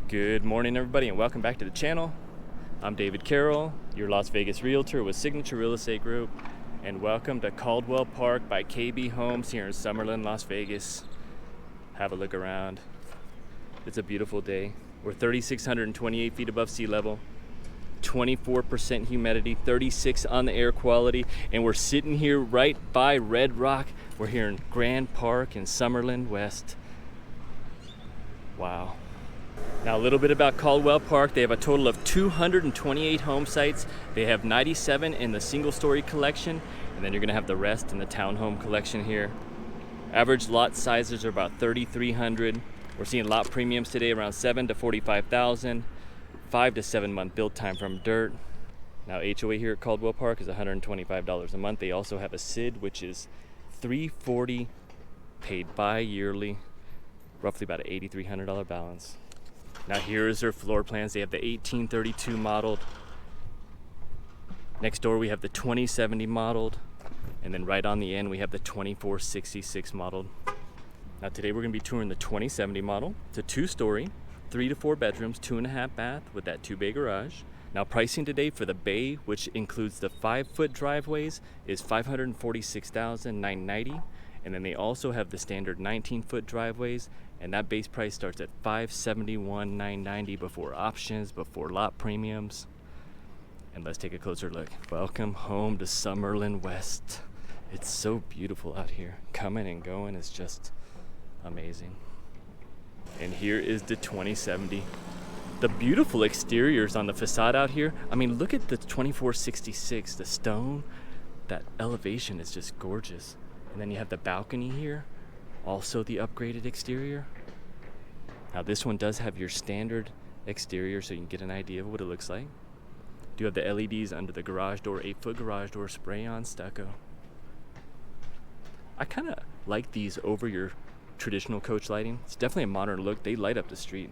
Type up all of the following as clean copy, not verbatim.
Good morning, everybody, and welcome back to the channel. I'm David Carroll, your Las Vegas realtor with Signature Real Estate Group, and welcome to Caldwell Park by KB Homes here in Summerlin, Las Vegas. Have a look around. It's a beautiful day. We're 3,628 feet above sea level, 24% humidity, 36 on the air quality, and we're sitting here right by Red Rock. We're here in Grand Park in Summerlin West. Wow. Now a little bit about Caldwell Park. They have a total of 228 home sites. They have 97 in the single story collection, and then you're gonna have the rest in the townhome collection here. Average lot sizes are about 3,300. We're seeing lot premiums today around 7 to 45,000, 5 to 7 month build time from dirt. Now HOA here at Caldwell Park is $125 a month. They also have a SID, which is $340 paid bi-yearly, roughly about an $8,300 balance. Now here is their floor plans. They have the 1832 modeled. Next door we have the 2070 modeled. And then right on the end we have the 2466 modeled. Now today we're gonna be touring the 2070 model. It's a 2-story, 3 to 4 bedrooms, 2.5 bath with that 2-bay garage. Now pricing today for the bay, which includes the 5-foot driveways, is $546,990. And then they also have the standard 19-foot driveways, and that base price starts at $571,990 before options, before lot premiums. And let's take a closer look. Welcome home to Summerlin West. It's so beautiful out here. Coming and going is just amazing. And here is the 2070. The beautiful exteriors on the facade out here. I mean, look at the 2466, the stone. That elevation is just gorgeous. And then you have the balcony here, also the upgraded exterior. Now this one does have your standard exterior, so you can get an idea of what it looks like. Do have the LEDs under the garage door, 8-foot garage door, spray on stucco. I kind of like these over your traditional coach lighting. It's definitely a modern look. They light up the street.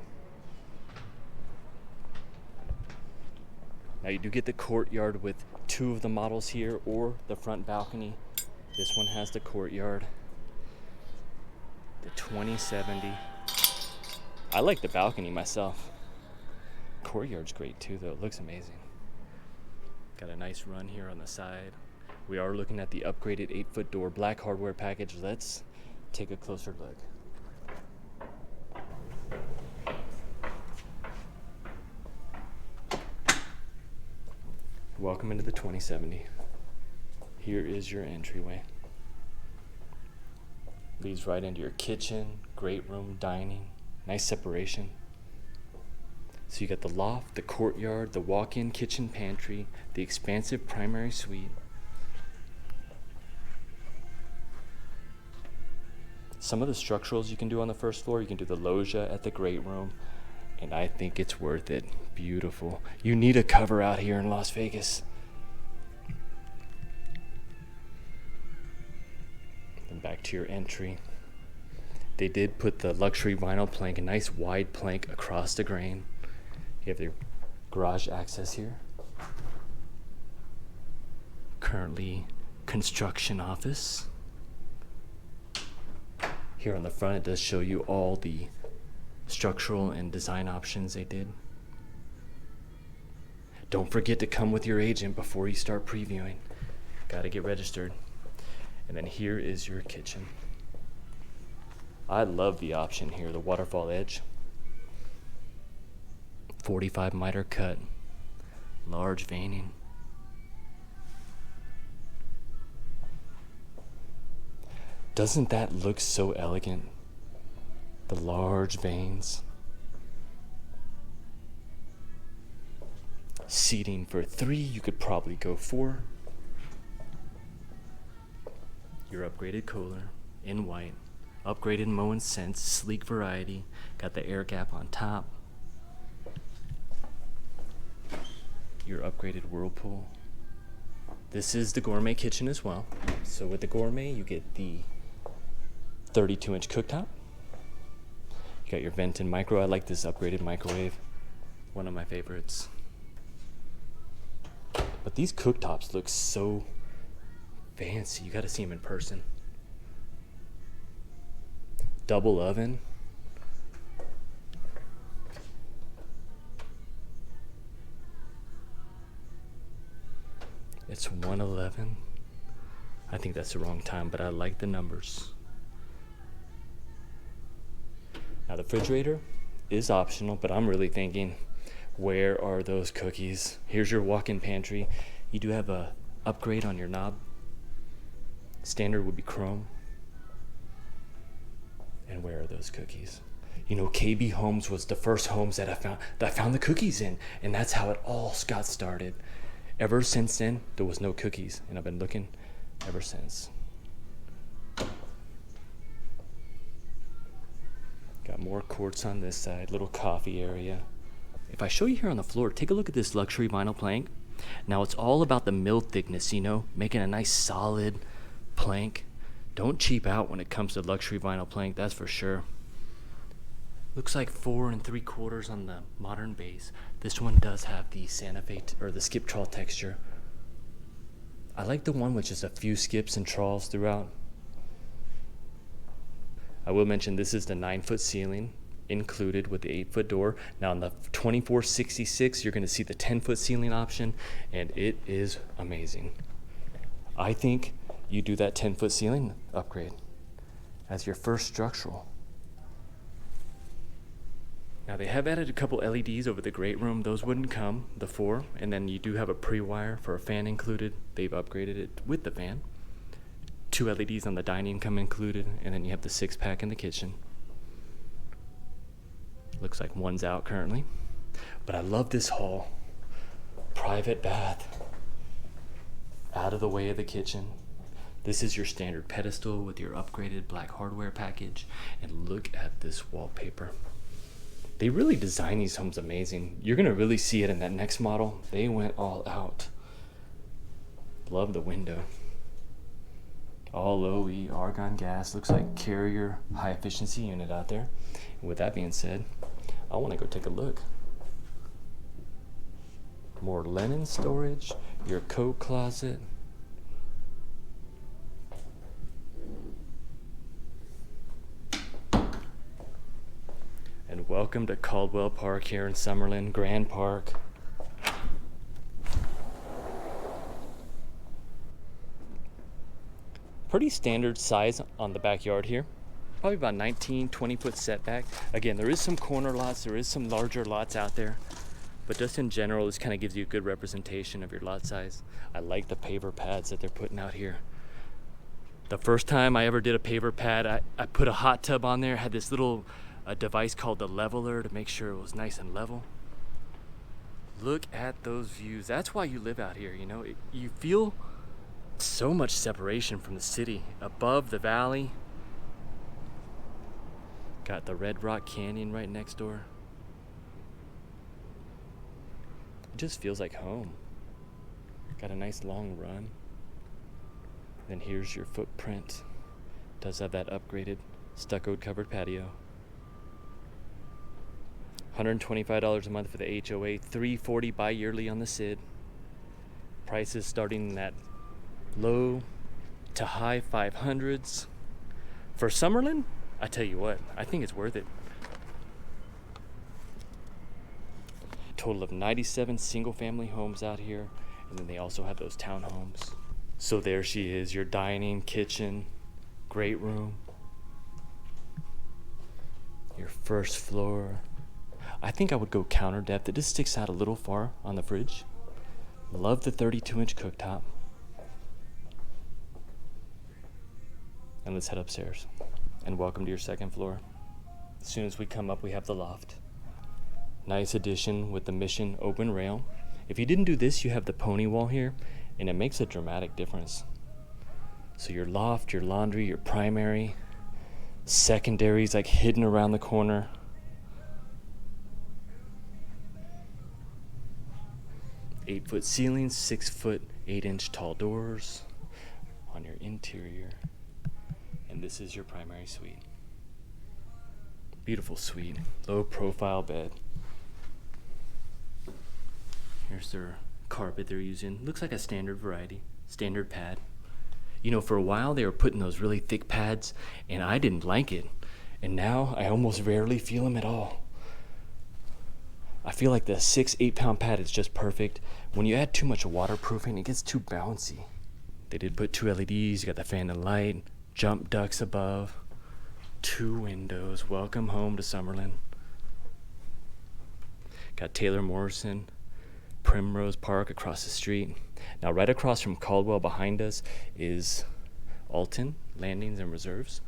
Now you do get the courtyard with 2 of the models here, or the front balcony. This one has the courtyard, the 2070. I like the balcony myself. Courtyard's great too though, it looks amazing. Got a nice run here on the side. We are looking at the upgraded 8-foot door black hardware package. Let's take a closer look. Welcome into the 2070. Here is your entryway. Leads right into your kitchen, great room, dining, nice separation. So you got the loft, the courtyard, the walk-in kitchen pantry, the expansive primary suite. Some of the structurals you can do on the first floor, you can do the loggia at the great room, and I think it's worth it. Beautiful. You need a cover out here in Las Vegas. Back to your entry. They did put the luxury vinyl plank, a nice wide plank across the grain. You have your garage access here. Currently construction office. Here on the front it does show you all the structural and design options they did. Don't forget to come with your agent before you start previewing. Gotta get registered. And then here is your kitchen. I love the option here, the waterfall edge. 45 miter cut, large veining. Doesn't that look so elegant? The large veins. Seating for 3, you could probably go 4. Your upgraded cooler in white, upgraded Moen Sense, sleek variety, got the air gap on top. Your upgraded whirlpool. This is the gourmet kitchen as well. So with the gourmet, you get the 32-inch cooktop. You got your vent and micro. I like this upgraded microwave, one of my favorites. But these cooktops look so fancy. You gotta see them in person. double oven. It's 111. I think that's the wrong time, but I like the numbers. Now the refrigerator is optional, but I'm really thinking, where are those cookies? Here's your walk-in pantry. You do have a upgrade on your knob. Standard would be chrome. And where are those cookies? You know, KB Homes was the first homes that I found the cookies in, and that's how it all got started. Ever since then, there was no cookies, and I've been looking ever since. Got more quartz on this side, little coffee area. If I show you here on the floor, take a look at this luxury vinyl plank. Now it's all about the mill thickness, you know, making a nice solid plank. Don't cheap out when it comes to luxury vinyl plank, that's for sure. Looks like 4 3/4 on the modern base. This one does have the Santa Fe or the skip trawl texture. I like the one with just a few skips and trawls throughout. I will mention this is the 9-foot ceiling included with the 8-foot door. Now on the 2466, you're going to see the 10-foot ceiling option, and it is amazing. I think you do that 10-foot ceiling upgrade as your first structural. Now they have added a couple LEDs over the great room. Those wouldn't come, the 4, and then you do have a pre-wire for a fan included. They've upgraded it with the fan. 2 LEDs on the dining come included, and then you have the 6-pack in the kitchen. Looks like one's out currently, but I love this hall. Private bath, out of the way of the kitchen. This is your standard pedestal with your upgraded black hardware package, and look at this wallpaper. They really design these homes amazing. You're gonna really see it in that next model. They went all out. Love the window. All OE argon gas. Looks like Carrier high efficiency unit out there. And with that being said, I want to go take a look. More linen storage, your coat closet. And welcome to Caldwell Park here in Summerlin, Grand Park. Pretty standard size on the backyard here. Probably about 20 foot setback. Again, there is some corner lots, there is some larger lots out there, but just in general, this kind of gives you a good representation of your lot size. I like the paver pads that they're putting out here. The first time I ever did a paver pad, I put a hot tub on there, had this little device called the leveler to make sure it was nice and level. Look at those views. That's why you live out here, you know. You feel so much separation from the city. Above the valley, got the Red Rock Canyon right next door. It just feels like home. Got a nice long run. Then here's your footprint. Does have that upgraded stuccoed covered patio. $125 a month for the HOA, $340 bi-yearly on the SID. Prices starting in that low to high 500s. For Summerlin, I tell you what, I think it's worth it. Total of 97 single family homes out here, and then they also have those townhomes. So there she is, your dining, kitchen, great room, your first floor. I think I would go counter depth. It just sticks out a little far on the fridge. Love the 32-inch cooktop. And let's head upstairs. And welcome to your second floor. As soon as we come up, we have the loft. Nice addition with the Mission open rail. If you didn't do this, you have the pony wall here, and it makes a dramatic difference. So your loft, your laundry, your primary, secondaries like hidden around the corner. Eight-foot ceilings, 6-foot, 8-inch tall doors on your interior. And this is your primary suite. Beautiful suite, low profile bed. Here's their carpet they're using. Looks like a standard variety, standard pad. You know, for a while they were putting those really thick pads, and I didn't like it. And now I almost rarely feel them at all. I feel like the 6-8 pound pad is just perfect. When you add too much waterproofing, it gets too bouncy. They did put 2 LEDs, you got the fan and light, jump ducts above, 2 windows. Welcome home to Summerlin. Got Taylor Morrison, Primrose Park across the street. Now right across from Caldwell behind us is Alton, Landings and Reserves.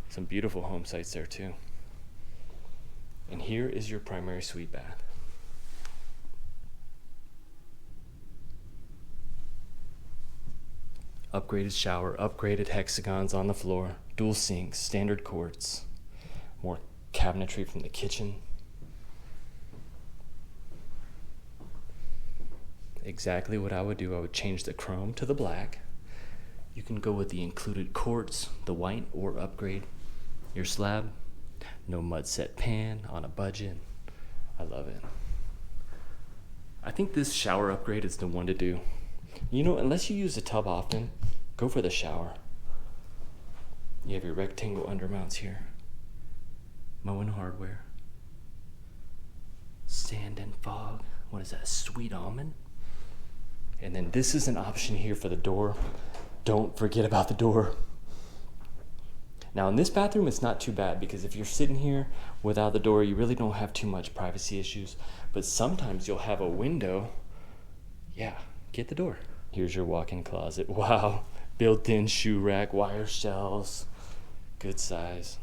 Some beautiful home sites there too. And here is your primary suite bath. Upgraded shower, upgraded hexagons on the floor, dual sinks, standard quartz, more cabinetry from the kitchen. Exactly what I would do. I would change the chrome to the black. You can go with the included quartz, the white, or upgrade your slab. No mud set pan on a budget. I love it. I think this shower upgrade is the one to do. You know, unless you use the tub often, go for the shower. You have your rectangle undermounts here. Moen hardware. Sand and fog. What is that, sweet almond? And then this is an option here for the door. Don't forget about the door. Now in this bathroom, it's not too bad because if you're sitting here without the door, you really don't have too much privacy issues. But sometimes you'll have a window. Yeah, get the door. Here's your walk-in closet. Wow, built-in shoe rack, wire shelves, good size.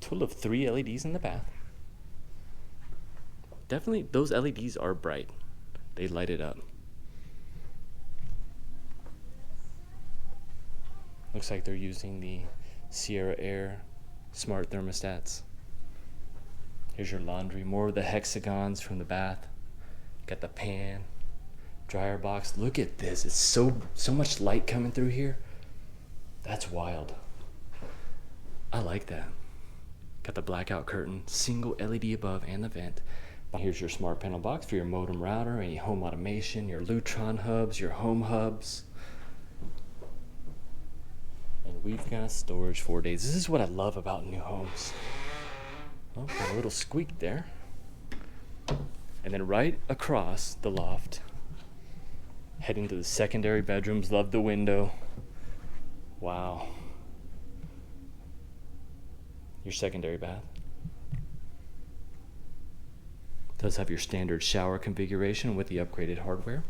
Total of 3 LEDs in the bath. Definitely, those LEDs are bright. They light it up. Looks like they're using the Sierra Air smart thermostats. Here's your laundry. More of the hexagons from the bath. Got the pan, dryer box. Look at this. It's so much light coming through here. That's wild. I like that. Got the blackout curtain, single LED above and the vent. Here's your smart panel box for your modem router, any home automation, your Lutron hubs, your home hubs. And we've got storage 4 days. This is what I love about new homes. Oh, got a little squeak there. And then right across the loft, heading to the secondary bedrooms. Love the window. Wow. Your secondary bath. Does have your standard shower configuration with the upgraded hardware.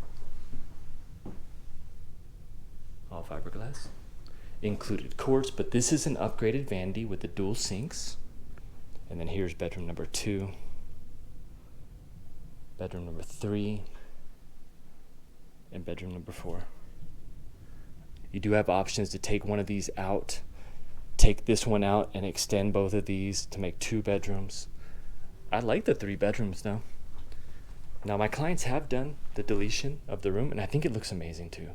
All fiberglass. Included quartz, but this is an upgraded vanity with the dual sinks. And then here's bedroom number 2. Bedroom number 3. And bedroom number 4. You do have options to take one of these out, take this one out, and extend both of these to make 2 bedrooms. I like the 3 bedrooms though. Now my clients have done the deletion of the room and I think it looks amazing too.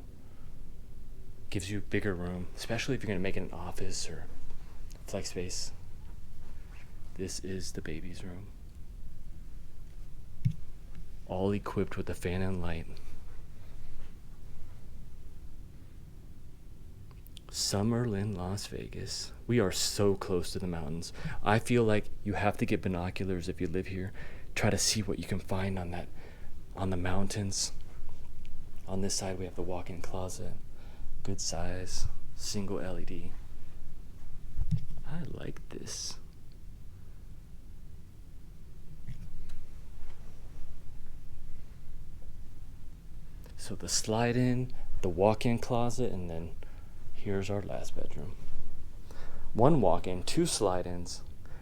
Gives you a bigger room, especially if you're gonna make it an office or flex space. This is the baby's room. All equipped with a fan and light. Summerlin, Las Vegas. We are so close to the mountains. I feel like you have to get binoculars if you live here. Try to see what you can find on the mountains. On this side we have the walk-in closet. Good size, single LED. I like this. So the slide in, the walk-in closet, and then here's our last bedroom. 1 walk-in, 2 slide-ins.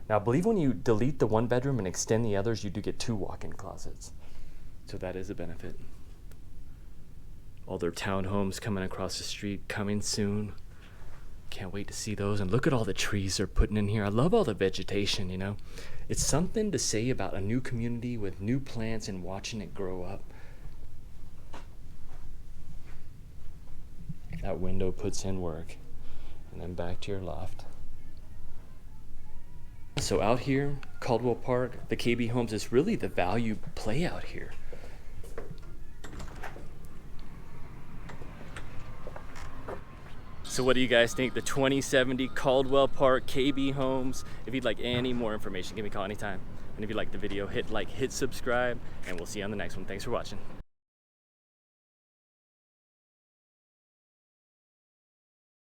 Now I believe when you delete the 1 bedroom and extend the others, you do get 2 walk-in closets. So that is a benefit. All their townhomes coming across the street, coming soon. Can't wait to see those. And look at all the trees they're putting in here. I love all the vegetation, you know. It's something to say about a new community with new plants and watching it grow up. That window puts in work. And then back to your loft. So out here, Caldwell Park, the KB Homes, is really the value play out here. So what do you guys think? The 2070 Caldwell Park KB homes. If you'd like any more information, give me a call anytime. And if you liked the video, hit like, hit subscribe, and we'll see you on the next one. Thanks for watching.